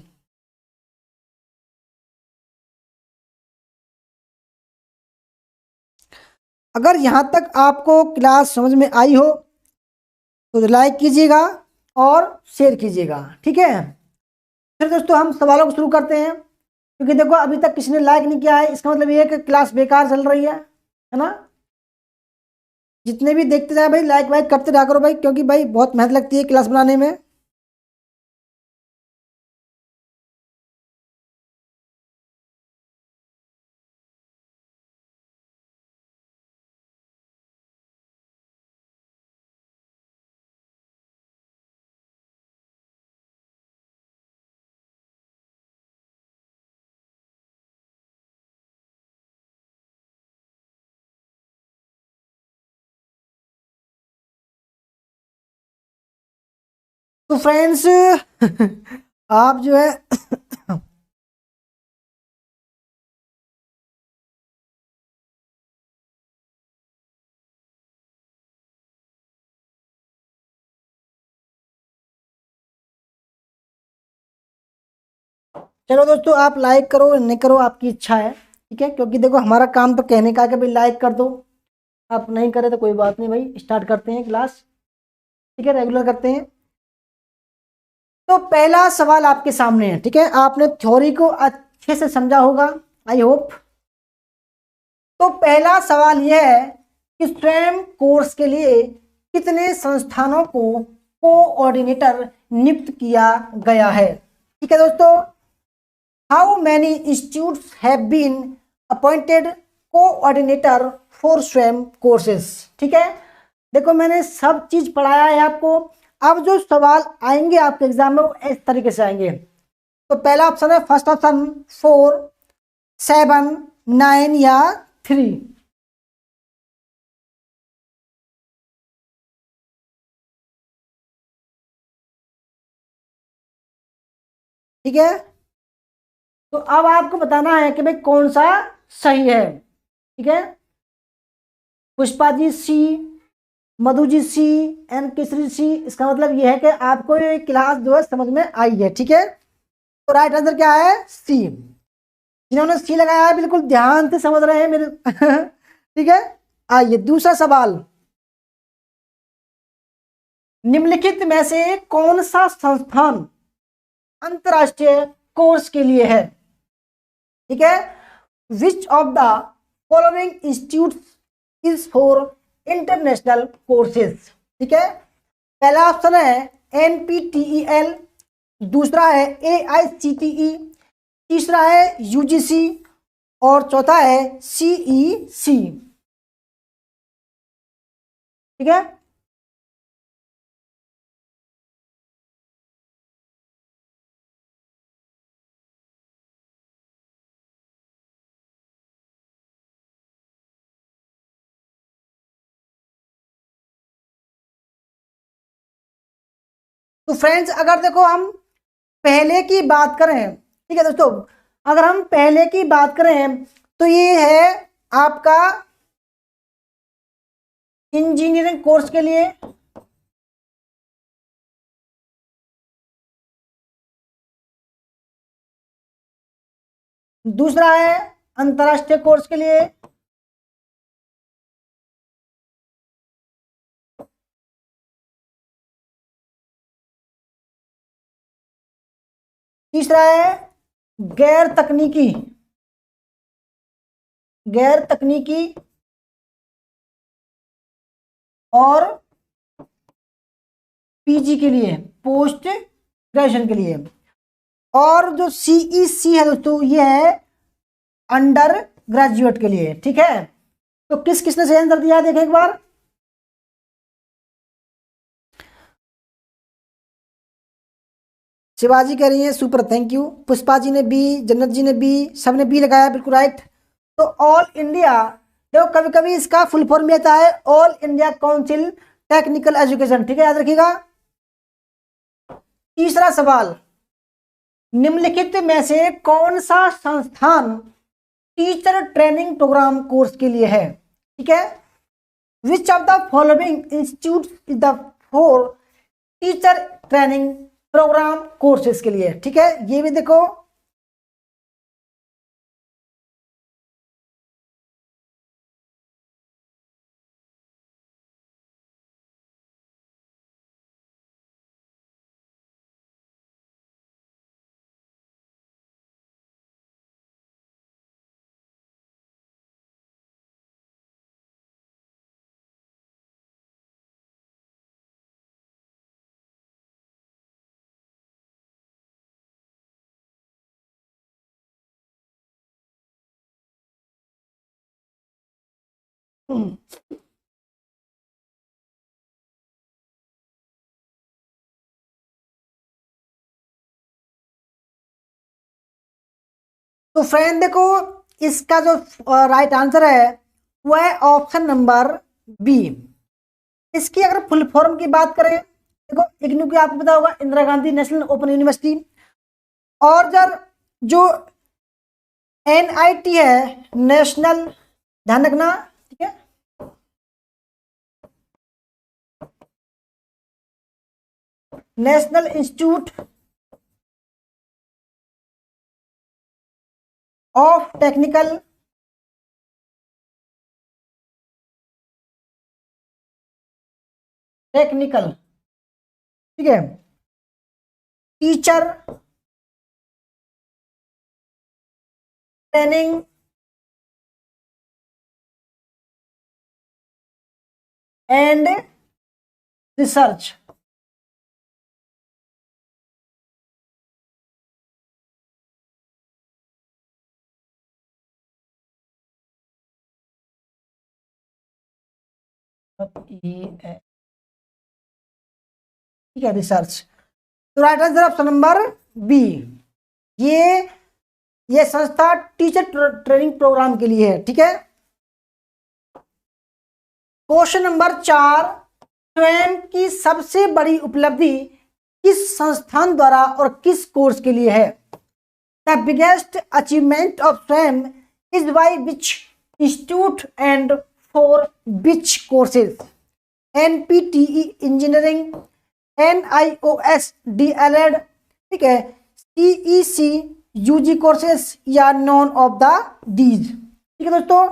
अगर यहाँ तक आपको क्लास समझ में आई हो तो लाइक कीजिएगा और शेयर कीजिएगा। ठीक है, फिर दोस्तों हम सवालों को शुरू करते हैं, क्योंकि देखो अभी तक किसी ने लाइक नहीं किया है, इसका मतलब ये है कि क्लास बेकार चल रही है ना। जितने भी देखते जाए भाई लाइक वाइक करते रहा करो भाई, क्योंकि भाई बहुत मेहनत लगती है क्लास बनाने में। तो फ्रेंड्स आप जो है चलो दोस्तों आप लाइक करो नहीं करो आपकी इच्छा है। ठीक है, क्योंकि देखो हमारा काम तो कहने का है कि भाई लाइक कर दो, आप नहीं करे तो कोई बात नहीं भाई, स्टार्ट करते हैं क्लास। ठीक है, रेगुलर करते हैं। तो पहला सवाल आपके सामने है। ठीक है, आपने थ्योरी को अच्छे से समझा होगा, आई होप। तो पहला सवाल यह है कि स्वयं कोर्स के लिए कितने संस्थानों को कोऑर्डिनेटर नियुक्त किया गया है? ठीक है दोस्तों, how many institutes have been appointed coordinator for Swayam courses? ठीक है, देखो मैंने सब चीज पढ़ाया है आपको। अब जो सवाल आएंगे आपके एग्जाम में वो इस तरीके से आएंगे। तो पहला ऑप्शन है, फर्स्ट ऑप्शन 4, 7, 9 या 3। ठीक है, तो अब आपको बताना है कि भाई कौन सा सही है। ठीक है, पुष्पा जी सी, मधु जी सी, एन केसरी सी। इसका मतलब यह है कि आपको ये क्लास जो है समझ में आई है। ठीक है, तो राइट आंसर क्या है? सी। जिन्होंने सी लगाया है बिल्कुल ध्यान से समझ रहे हैं मेरे ठीक है, आइए दूसरा सवाल। निम्नलिखित में से कौन सा संस्थान अंतरराष्ट्रीय कोर्स के लिए है? ठीक है, which of the following institute is for international courses? ठीक है, पहला ऑप्शन है NPTEL, दूसरा है AICTE, तीसरा है UGC और चौथा है CEC। ठीक है, तो फ्रेंड्स अगर देखो हम पहले की बात करें, ठीक है दोस्तों, अगर हम पहले की बात करें तो ये है आपका इंजीनियरिंग कोर्स के लिए। दूसरा है अंतरराष्ट्रीय कोर्स के लिए। तीसरा है गैर तकनीकी, गैर तकनीकी और पीजी के लिए, पोस्ट ग्रेजुएशन के लिए। और जो सीईसी है दोस्तों, ये है अंडर ग्रेजुएट के लिए। ठीक है, तो किस किसने सही आंसर दिया देखें एक बार। शिवाजी कह रही है super, thank you. Pushpa ji ने बी, जन्नत जी ने बी, सबने बी लगाया, बिल्कुल राइट। तो ऑल इंडिया, देखो कभी कभी इसका फुल फॉर्म भी आता है all India council technical education. ठीक है, याद रखिएगा। तीसरा सवाल, निम्नलिखित में से कौन सा संस्थान टीचर ट्रेनिंग प्रोग्राम कोर्स के लिए है। ठीक है, which of the following institute is the for teacher training program courses के लिए। ठीक है, ये भी देखो। तो फ्रेंड देखो, इसका जो राइट आंसर है वो है ऑप्शन नंबर बी। इसकी अगर फुल फॉर्म की बात करें, देखो इग्नू की आपको पता होगा, Indira Gandhi national open university. और जो एनआईटी है, नेशनल, ध्यान रखना, ठीक है, नेशनल इंस्टीट्यूट ऑफ टेक्निकल ठीक है, टीचर ट्रेनिंग एंड रिसर्च। ठीक है, रिसर्च। तो right answer option number B. ये ये संस्था टीचर ट्रेनिंग प्रोग्राम के लिए है। ठीक है, क्वेश्चन नंबर 4, स्वयं की सबसे बड़ी उपलब्धि किस संस्थान द्वारा और किस कोर्स के लिए है। The biggest achievement of Swayam is by which institute and for which courses. NPTEL engineering, NIOS DLED, ठीक है, CEC यूजी कोर्सेस या नॉन ऑफ द दीज। ठीक है दोस्तों,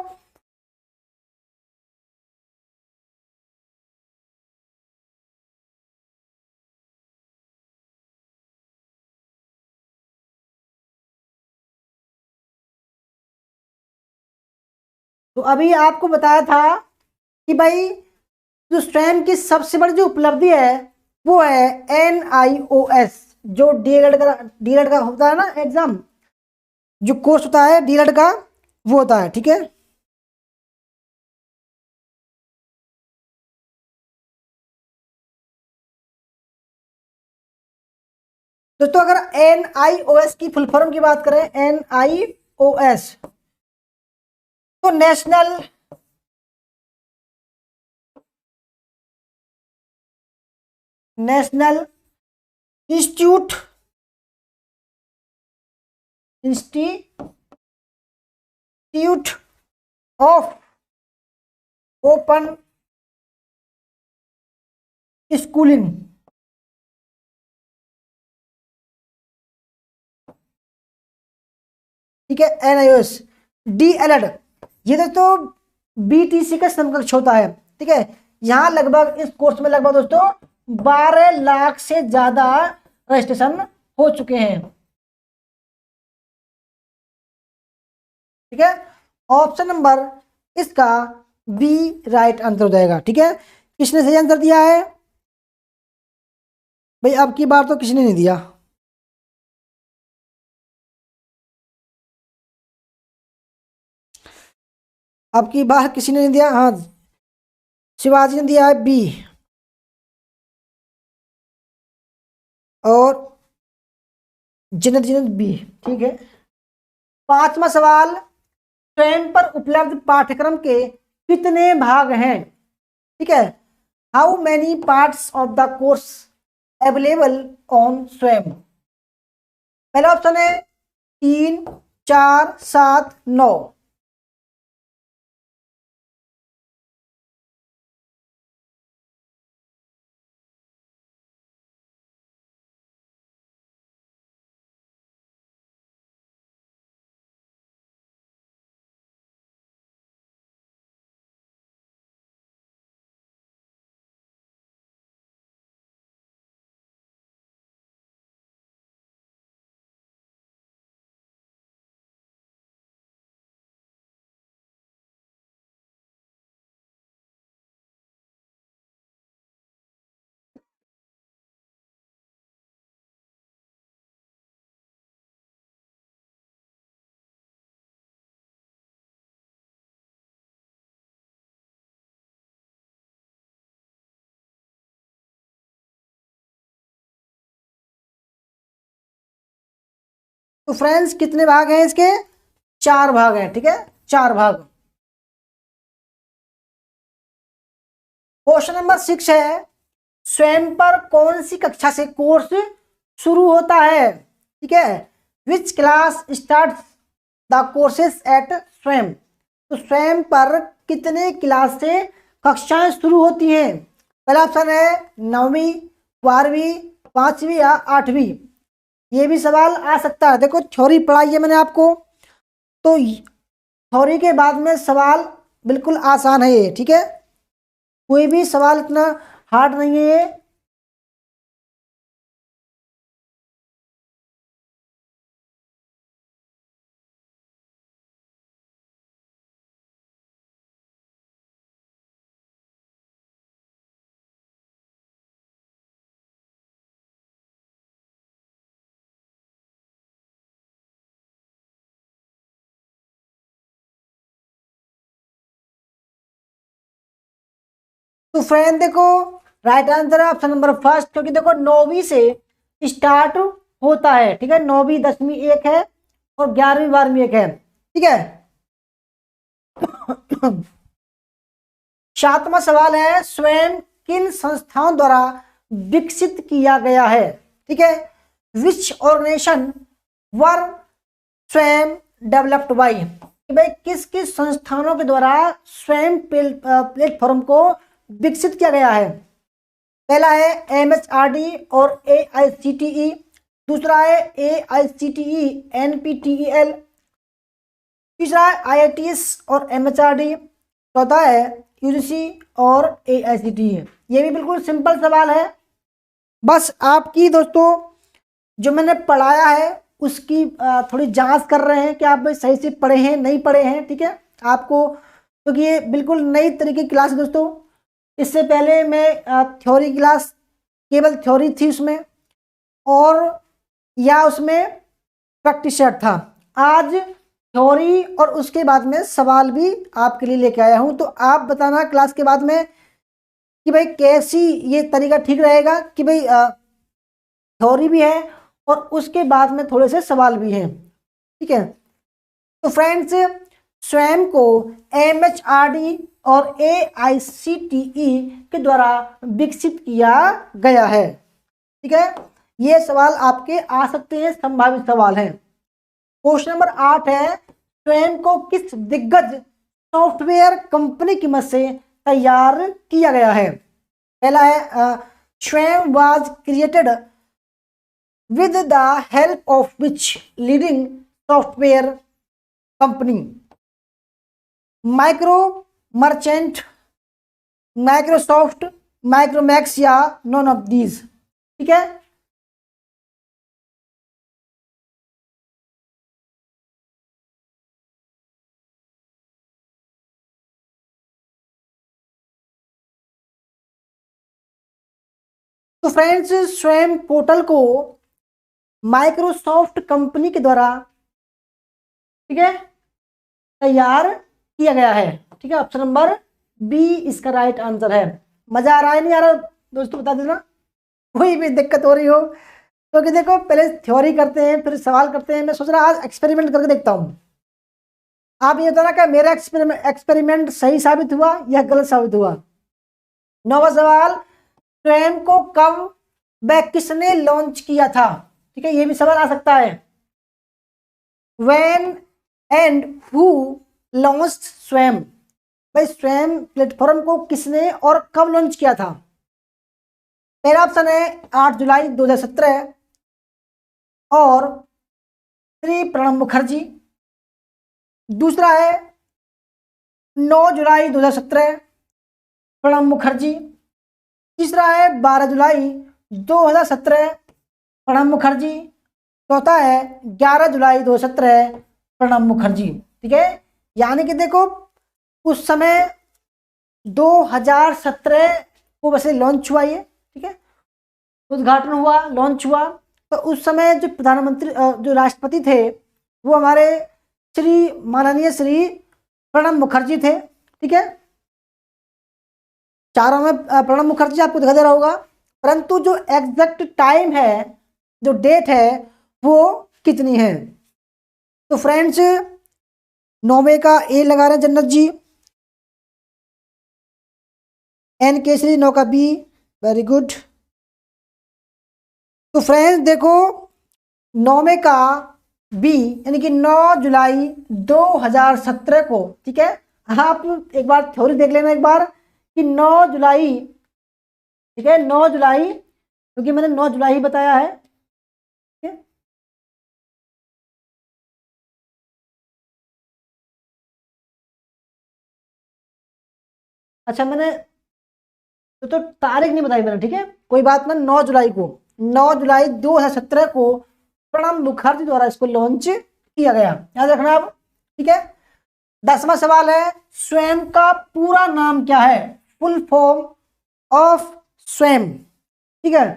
तो अभी आपको बताया था कि भाई जो स्वयं की सबसे बड़ी जो उपलब्धि है वो है NIOS, जो डीएलएड का होता है ना एग्जाम, जो कोर्स होता है डीएलएड का, वो होता है। ठीक है, दोस्तों अगर NIOS की फुल फॉर्म की बात करें, NIOS तो national institute of open schooling. ठीक है, NIOS। DLED ये दोस्तों BTC का समकक्ष होता है। ठीक है, यहाँ लगभग इस कोर्स में लगभग दोस्तों 12 लाख से ज्यादा रजिस्ट्रेशन हो चुके हैं। ठीक है, ऑप्शन नंबर इसका बी राइट आंसर हो जाएगा। ठीक है, किसने सही आंसर दिया है भाई? अब की बार तो किसी ने नहीं दिया। अब की बार किसी ने नहीं दिया। हाँ, शिवाजी ने दिया है बी और जिन्नत बी। ठीक है, पांचवा सवाल, स्वयं पर उपलब्ध पाठ्यक्रम के कितने भाग हैं? ठीक है, how many parts of the course available on स्वयं? पहला ऑप्शन है 3, 4, 7, 9। तो फ्रेंड्स कितने भाग हैं इसके? 4 भाग हैं। ठीक है, 4 भाग। क्वेश्चन नंबर 6 है, स्वयं पर कौन सी कक्षा से कोर्स शुरू होता है? ठीक है, which class start the courses at Swayam? तो स्वयं पर कितने क्लास से कक्षाएं शुरू होती हैं? पहला ऑप्शन है 9वीं, 12वीं, 5वीं या 8वीं। ये भी सवाल आ सकता है। देखो थ्योरी पढ़ाई है मैंने आपको, तो थ्योरी के बाद में सवाल बिल्कुल आसान है ये। ठीक है, कोई भी सवाल इतना हार्ड नहीं है ये। तो फ्रेंड देखो, राइट आंसर है ऑप्शन नंबर फर्स्ट, क्योंकि देखो 9वीं से स्टार्ट होता है। ठीक है, 9वीं 10वीं एक है और 11वीं 12वीं एक है। ठीक है, 7वां सवाल है, स्वयं किन संस्थाओं द्वारा विकसित किया गया है? ठीक है, विच ऑर्गेनाइजेशन वर स्वयं डेवलप्ड बाई? भाई किस किस संस्थानों के द्वारा स्वयं प्लेटफॉर्म को विकसित किया गया है? पहला है MHRD और AICTE, दूसरा है AICTE NPTEL, तीसरा है IITs और MHRD, चौथा है UGC और AICTE। ये भी बिल्कुल सिंपल सवाल है। बस आपकी दोस्तों जो मैंने पढ़ाया है उसकी थोड़ी जांच कर रहे हैं कि आप भाई सही से पढ़े हैं नहीं पढ़े हैं। ठीक है, आपको क्योंकि ये बिल्कुल नई तरीके की क्लास दोस्तों। इससे पहले मैं थ्योरी क्लास केवल थ्योरी थी उसमें, और या उसमें प्रैक्टिस सेट था। आज थ्योरी और उसके बाद में सवाल भी आपके लिए लेके आया हूं। तो आप बताना क्लास के बाद में कि भाई कैसी ये तरीका ठीक रहेगा कि भाई थ्योरी भी है और उसके बाद में थोड़े से सवाल भी हैं। ठीक है, तो फ्रेंड्स स्वयं को MHRD और AICTE के द्वारा विकसित किया गया है। ठीक है, ये सवाल आपके आ सकते हैं, संभावित सवाल हैं। क्वेश्चन नंबर 8 है, स्वयं को किस दिग्गज सॉफ्टवेयर कंपनी की मदद से तैयार किया गया है? पहला है स्वयं was created with the help of which leading software company? Micro merchant, Microsoft, Micromax या नॉन ऑफ दीज। ठीक है, तो फ्रेंड्स स्वयं पोर्टल को माइक्रोसॉफ्ट कंपनी के द्वारा, ठीक है, तैयार किया गया है। ठीक है, ऑप्शन नंबर बी इसका राइट आंसर है। मजा आ रहा है नहीं आ रहा दोस्तों, बता देना कोई भी दिक्कत हो रही हो। क्योंकि देखो पहले थ्योरी करते हैं फिर सवाल करते हैं, मैं सोच रहा आज एक्सपेरिमेंट करके देखता हूँ। आप ये बताना कि मेरा एक्सपेरिमेंट सही साबित हुआ या गलत साबित हुआ। नौवां सवाल, स्वयं को कब व किसने लॉन्च किया था। ठीक है, ये भी सवाल आ सकता है। व्हेन एंड हु लॉन्च्ड स्वयं, भाई स्वयं प्लेटफॉर्म को किसने और कब लॉन्च किया था। पहला ऑप्शन है 8 जुलाई 2017 और श्री प्रणब मुखर्जी। दूसरा है 9 जुलाई 2017 प्रणब मुखर्जी। तीसरा है 12 जुलाई 2017 प्रणब मुखर्जी। चौथा है 11 जुलाई 2017 प्रणब मुखर्जी। ठीक है, यानी कि देखो उस समय 2017 को वैसे लॉन्च हुआ ये, ठीक है, उद्घाटन हुआ, लॉन्च हुआ। तो उस समय जो प्रधानमंत्री जो राष्ट्रपति थे वो हमारे माननीय श्री प्रणब मुखर्जी थे। ठीक है, चारों में प्रणब मुखर्जी आपको दिखाई दे रहा होगा, परंतु जो एग्जैक्ट टाइम है, जो डेट है वो कितनी है। तो फ्रेंड्स 9वें का ए लगा रहे हैं जन्नत जी, एन केसरी 9 का बी, वेरी गुड। तो फ्रेंड्स देखो 9वें का बी यानी कि 9 जुलाई 2017 को, ठीक है, आप एक बार थ्योरी देख लेना एक बार कि 9 जुलाई, ठीक है, 9 जुलाई, क्योंकि मैंने 9 जुलाई ही बताया है। ठीक है, अच्छा मैंने तो तारीख नहीं बताई मैंने, ठीक है, कोई बात ना। 9 जुलाई को, 9 जुलाई 2017 को प्रणब मुखर्जी द्वारा इसको लॉन्च किया गया, याद रखना आप। ठीक है, 10वां सवाल है, स्वयं का पूरा नाम क्या है, फुल फॉर्म ऑफ स्वयं। ठीक है,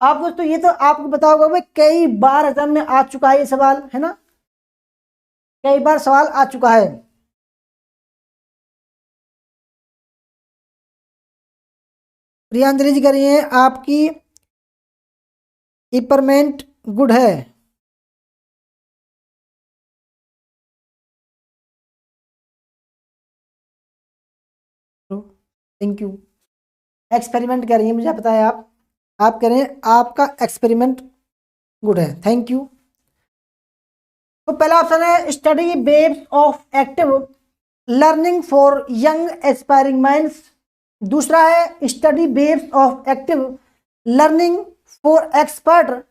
आप दोस्तों ये तो आपको पता होगा भाई, कई बार एग्जाम में आ चुका है ये सवाल, है ना, कई बार सवाल आ चुका है। प्रियांजलि जी कह रही हैं आपकी इपरमेंट गुड है। Thank you. एक्सपेरिमेंट कह रही हैं, मुझे पता है आप कह रहे हैं आपका एक्सपेरिमेंट गुड है, थैंक यू। तो पहला ऑप्शन है study based of active learning for young aspiring minds. दूसरा है study based of active learning for expert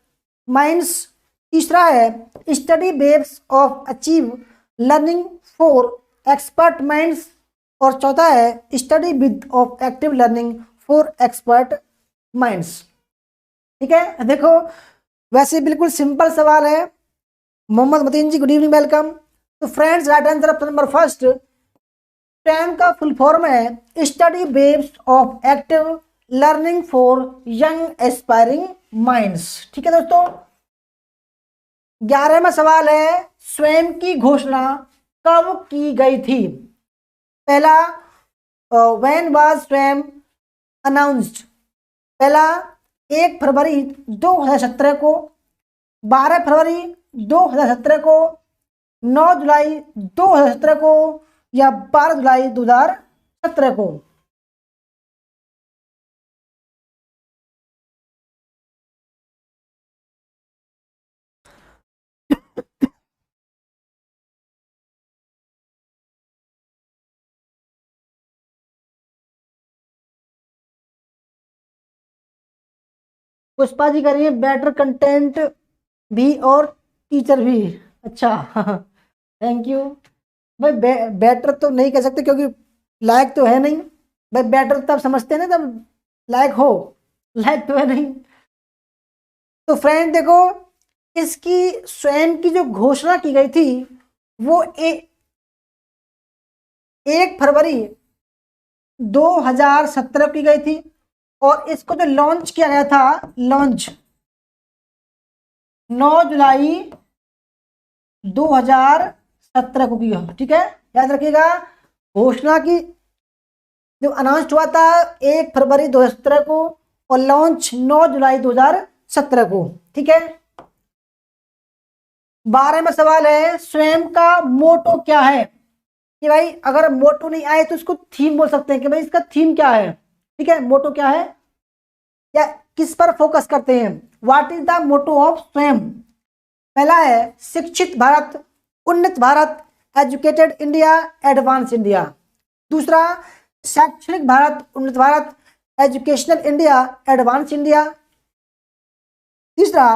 minds. तीसरा है study based of achieve learning for expert minds. और चौथा है study with of active learning for expert minds. ठीक है, देखो वैसे बिल्कुल सिंपल सवाल है। मोहम्मद मतीन जी गुड इवनिंग, वेलकम। तो friends right answer option number first, stem का फुल फॉर्म है study based of active learning for young aspiring minds. ठीक है दोस्तों, 11वां सवाल है स्वयं की घोषणा कब की गई थी। पहला व्हेन वाज स्वयं अनाउंस्ड, पहला 1 फरवरी 2017 को, 12 फरवरी 2017 को, 9 जुलाई 2017 को या 12 जुलाई 2017 को। पुष्पा जी कह रही है बेटर कंटेंट भी और टीचर भी। अच्छा थैंक यू। भाई बेटर तो नहीं कह सकते क्योंकि लायक तो है नहीं भाई, बेटर तब समझते हैं ना तब लायक हो, लायक तो है नहीं। तो फ्रेंड देखो, इसकी स्वयं की जो घोषणा की गई थी वो 1 फरवरी 2017 की गई थी, और इसको जो लॉन्च किया गया था, लॉन्च 9 जुलाई 2017 को किया। ठीक है, याद रखिएगा, घोषणा की जो अनाउंस हुआ था 1 फरवरी 2017 को, और लॉन्च 9 जुलाई 2017 को। ठीक है, 12वां सवाल है, स्वयं का मोटो क्या है? कि भाई अगर मोटो नहीं आए तो इसको थीम बोल सकते हैं कि भाई इसका थीम क्या है। ठीक है, मोटो क्या है या किस पर फोकस करते हैं, what is the motto of Swayam? पहला है शिक्षित भारत, उन्नत Bharat, educated India, advance India. दूसरा शैक्षणिक भारत, उन्नत Bharat, educational India, advance India. तीसरा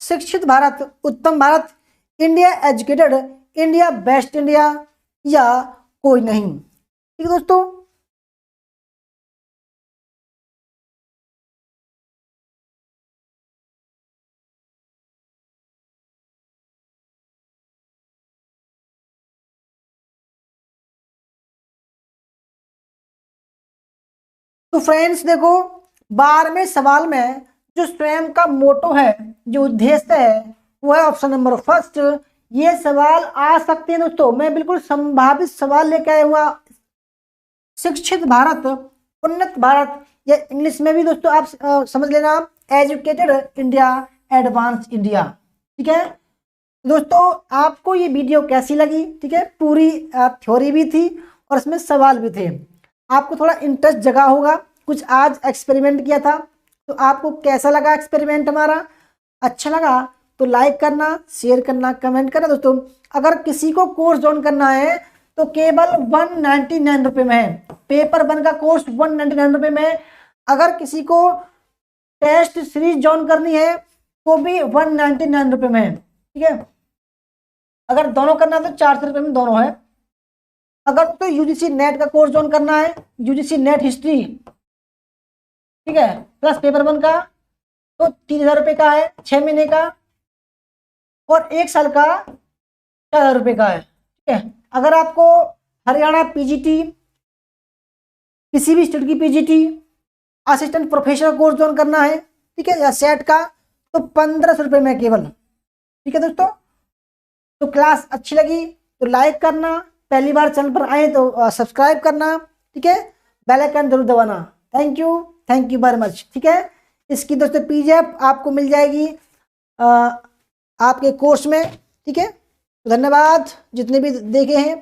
शिक्षित भारत, उत्तम Bharat, India educated India, best India, या कोई नहीं। ठीक है दोस्तों, तो फ्रेंड्स देखो, 12वें सवाल में जो स्वयं का मोटो है, जो उद्देश्य है, वो है ऑप्शन नंबर फर्स्ट। ये सवाल आ सकते हैं दोस्तों, मैं बिल्कुल संभावित सवाल लेकर आया हुआ। शिक्षित भारत, उन्नत भारत, या इंग्लिश में भी दोस्तों आप समझ लेना, एजुकेटेड इंडिया, एडवांस इंडिया। ठीक है दोस्तों, आपको ये वीडियो कैसी लगी? ठीक है, पूरी थ्योरी भी थी और इसमें सवाल भी थे, आपको थोड़ा इंटरेस्ट जगा होगा। कुछ आज एक्सपेरिमेंट किया था, तो आपको कैसा लगा एक्सपेरिमेंट हमारा? अच्छा लगा तो लाइक करना, शेयर करना, कमेंट करना। दोस्तों अगर किसी को कोर्स ज्वाइन करना है तो केवल 199 रुपये में है, पेपर 1 का कोर्स 199 रुपये में है। अगर किसी को टेस्ट सीरीज ज्वाइन करनी है तो भी 199 रुपये में है। ठीक है, अगर दोनों करना है तो 400 रुपये में दोनों है। अगर तो यूजीसी नेट का कोर्स ज्वाइन करना है, यूजीसी नेट हिस्ट्री, ठीक है, प्लस पेपर 1 का, तो 3000 रुपये का है 6 महीने का, और 1 साल का 4000 रुपये का है। ठीक है, अगर आपको हरियाणा पीजीटी, किसी भी स्टेट की PGT, assistant professor course join करना है, ठीक है, या सेट का, तो 1500 रुपये में केवल। ठीक है दोस्तों, तो क्लास अच्छी लगी तो लाइक करना, पहली बार चैनल पर आए तो सब्सक्राइब करना। ठीक है, बेल आइकन जरूर दबाना। Thank you very much. ठीक है, इसकी दोस्तों पीडीएफ आपको मिल जाएगी आपके कोर्स में। ठीक है, धन्यवाद जितने भी देखे हैं।